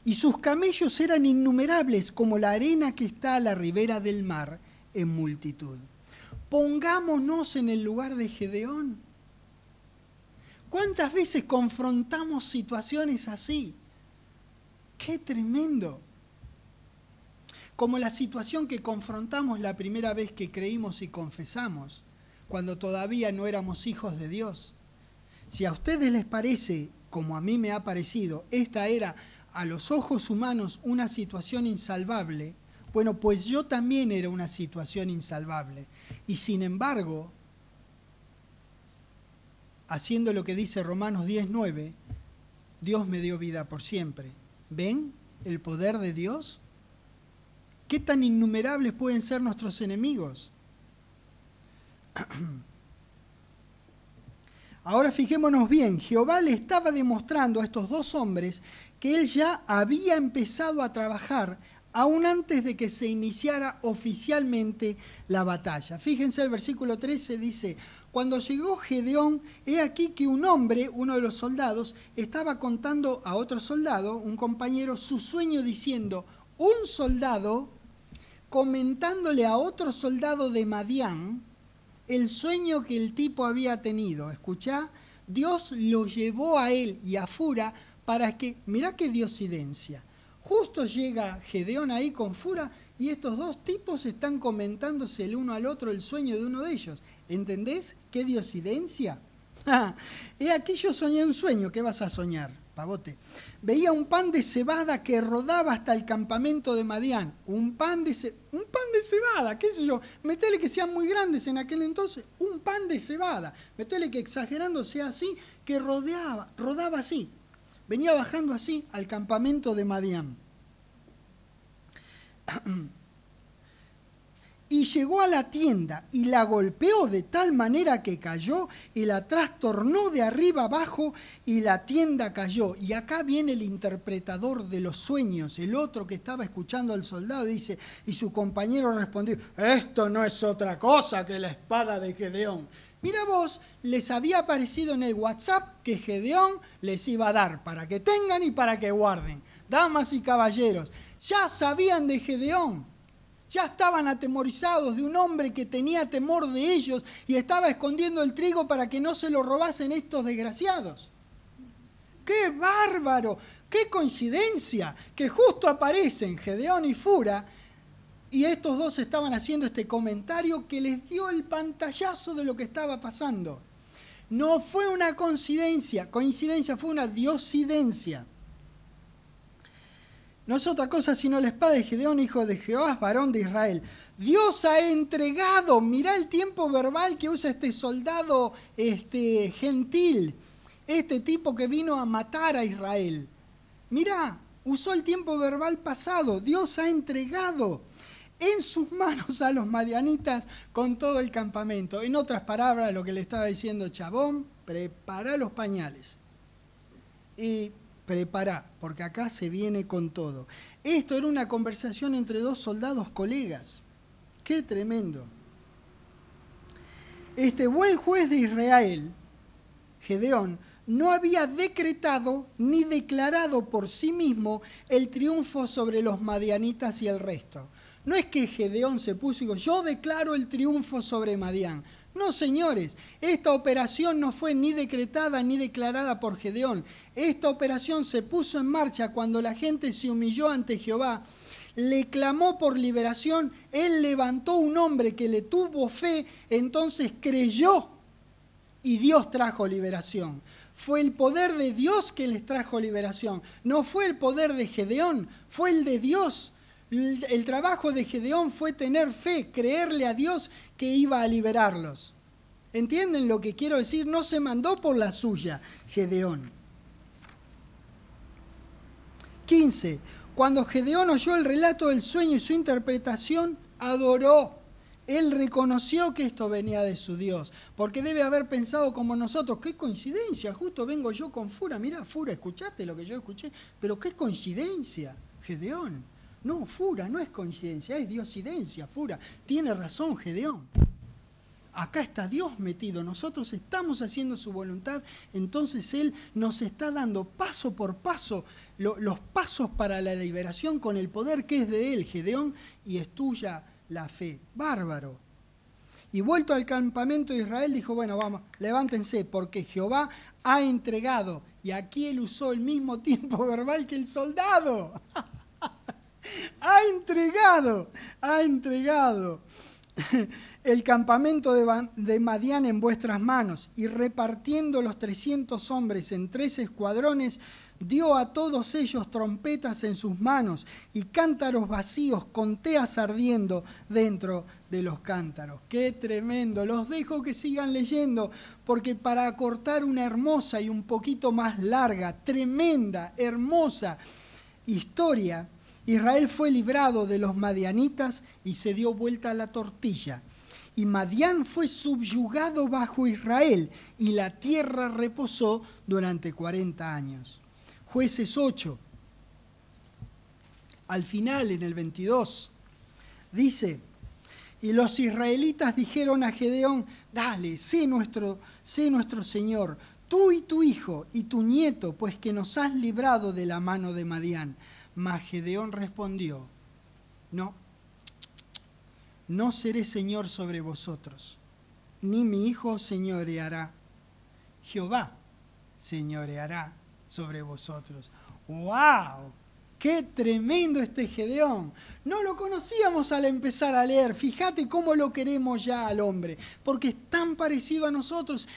Y sus camellos eran innumerables como la arena que está a la ribera del mar en multitud. Pongámonos en el lugar de Gedeón. ¿Cuántas veces confrontamos situaciones así? ¡Qué tremendo! Como la situación que confrontamos la primera vez que creímos y confesamos, cuando todavía no éramos hijos de Dios. Si a ustedes les parece, como a mí me ha parecido, esta era a los ojos humanos una situación insalvable, bueno, pues yo también era una situación insalvable. Y sin embargo, haciendo lo que dice Romanos 10:9, Dios me dio vida por siempre. ¿Ven el poder de Dios? ¿Qué tan innumerables pueden ser nuestros enemigos? Ahora fijémonos bien, Jehová le estaba demostrando a estos dos hombres que él ya había empezado a trabajar aún antes de que se iniciara oficialmente la batalla. Fíjense, el versículo 13 dice: cuando llegó Gedeón, he aquí que un hombre, uno de los soldados, estaba contando a otro soldado, un compañero, su sueño diciendo, un soldado comentándole a otro soldado de Madián el sueño que el tipo había tenido. Escuchá, Dios lo llevó a él y a Fura para que, mirá qué diosidencia, justo llega Gedeón ahí con Fura y estos dos tipos están comentándose el uno al otro el sueño de uno de ellos. ¿Entendés qué diosidencia? He aquí yo soñé un sueño. ¿Qué vas a soñar, pavote? Veía un pan de cebada que rodaba hasta el campamento de Madián. Un pan de cebada, qué sé yo. Metele que sean muy grandes en aquel entonces. Un pan de cebada. Metele que exagerando sea así, que rodaba así. Venía bajando así al campamento de Madián. Y llegó a la tienda y la golpeó de tal manera que cayó y la trastornó de arriba abajo y la tienda cayó. Y acá viene el interpretador de los sueños, el otro que estaba escuchando al soldado, dice, y su compañero respondió, esto no es otra cosa que la espada de Gedeón. Mira vos, les había aparecido en el WhatsApp que Gedeón les iba a dar para que tengan y para que guarden. Damas y caballeros, ya sabían de Gedeón. Ya estaban atemorizados de un hombre que tenía temor de ellos y estaba escondiendo el trigo para que no se lo robasen estos desgraciados. ¡Qué bárbaro! ¡Qué coincidencia! Que justo aparecen Gedeón y Fura y estos dos estaban haciendo este comentario que les dio el pantallazo de lo que estaba pasando. No fue una coincidencia, fue una diosidencia. No es otra cosa sino la espada de Gedeón, hijo de Jehová, varón de Israel. Dios ha entregado, mirá el tiempo verbal que usa este soldado gentil, este tipo que vino a matar a Israel. Mirá, usó el tiempo verbal pasado. Dios ha entregado en sus manos a los madianitas con todo el campamento. En otras palabras, lo que le estaba diciendo Chabón, prepara los pañales. Y prepará, porque acá se viene con todo. Esto era una conversación entre dos soldados colegas. ¡Qué tremendo! Este buen juez de Israel, Gedeón, no había decretado ni declarado por sí mismo el triunfo sobre los madianitas y el resto. No es que Gedeón se puso y dijo, yo declaro el triunfo sobre Madián. No, señores, esta operación no fue ni decretada ni declarada por Gedeón. Esta operación se puso en marcha cuando la gente se humilló ante Jehová, le clamó por liberación, él levantó un hombre que le tuvo fe, entonces creyó y Dios trajo liberación. Fue el poder de Dios que les trajo liberación, no fue el poder de Gedeón, fue el de Dios. El trabajo de Gedeón fue tener fe, creerle a Dios que iba a liberarlos. ¿Entienden lo que quiero decir? No se mandó por la suya, Gedeón. 15. Cuando Gedeón oyó el relato del sueño y su interpretación, adoró. Él reconoció que esto venía de su Dios, porque debe haber pensado como nosotros, qué coincidencia, justo vengo yo con Fura, mirá Fura, escuchaste lo que yo escuché, pero qué coincidencia, Gedeón. No, Fura, no es coincidencia, es diosidencia, Fura. Tiene razón Gedeón. Acá está Dios metido, nosotros estamos haciendo su voluntad, entonces Él nos está dando paso por paso los pasos para la liberación con el poder que es de Él, Gedeón, y es tuya la fe. Bárbaro. Y vuelto al campamento de Israel, dijo, bueno, vamos, levántense, porque Jehová ha entregado, y aquí Él usó el mismo tiempo verbal que el soldado. Ha entregado el campamento de Madián en vuestras manos, y repartiendo los 300 hombres en 3 escuadrones, dio a todos ellos trompetas en sus manos y cántaros vacíos con teas ardiendo dentro de los cántaros. ¡Qué tremendo! Los dejo que sigan leyendo, porque para acortar una hermosa y un poquito más larga, tremenda, hermosa historia, Israel fue librado de los madianitas y se dio vuelta a la tortilla. Y Madián fue subyugado bajo Israel, y la tierra reposó durante 40 años. Jueces 8, al final, en el 22, dice, y los israelitas dijeron a Gedeón, dale, sé nuestro Señor, tú y tu hijo y tu nieto, pues que nos has librado de la mano de Madián. Mas Gedeón respondió, no seré señor sobre vosotros, ni mi hijo señoreará. Jehová señoreará sobre vosotros. ¡Wow! ¡Qué tremendo este Gedeón! No lo conocíamos al empezar a leer. Fíjate cómo lo queremos ya al hombre, porque es tan parecido a nosotros.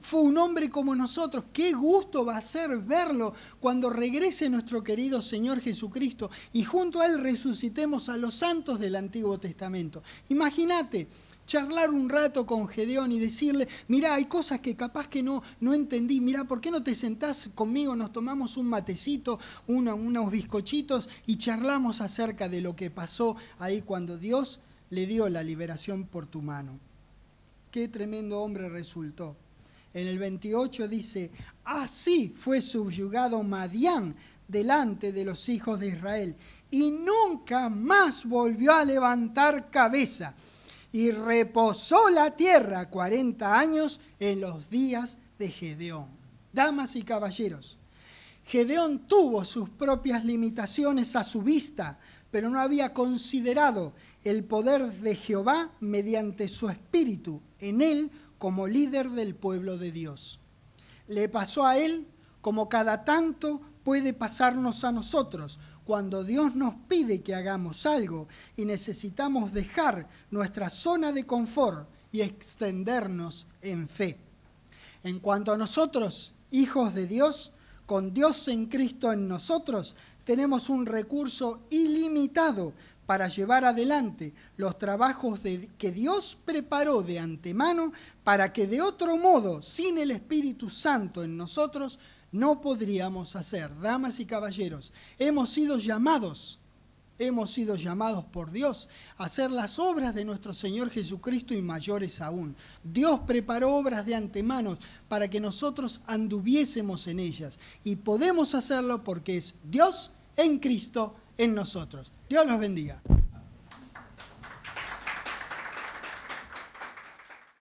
Fue un hombre como nosotros. ¡Qué gusto va a ser verlo cuando regrese nuestro querido Señor Jesucristo y junto a Él resucitemos a los santos del Antiguo Testamento! Imagínate charlar un rato con Gedeón y decirle, mirá, hay cosas que capaz que no entendí, mirá, ¿por qué no te sentás conmigo, nos tomamos un matecito, unos bizcochitos y charlamos acerca de lo que pasó ahí cuando Dios le dio la liberación por tu mano? Qué tremendo hombre resultó. En el 28 dice, así fue subyugado Madián delante de los hijos de Israel y nunca más volvió a levantar cabeza. Y reposó la tierra 40 años en los días de Gedeón. Damas y caballeros, Gedeón tuvo sus propias limitaciones a su vista, pero no había considerado el poder de Jehová mediante su espíritu en él como líder del pueblo de Dios. Le pasó a él como cada tanto puede pasarnos a nosotros, cuando Dios nos pide que hagamos algo y necesitamos dejar nuestra zona de confort y extendernos en fe. En cuanto a nosotros, hijos de Dios, con Dios en Cristo en nosotros, tenemos un recurso ilimitado para llevar adelante los trabajos que Dios preparó de antemano para que de otro modo, sin el Espíritu Santo en nosotros, no podríamos hacer. Damas y caballeros, hemos sido llamados por Dios a hacer las obras de nuestro Señor Jesucristo y mayores aún. Dios preparó obras de antemano para que nosotros anduviésemos en ellas y podemos hacerlo porque es Dios en Cristo en nosotros. Dios los bendiga.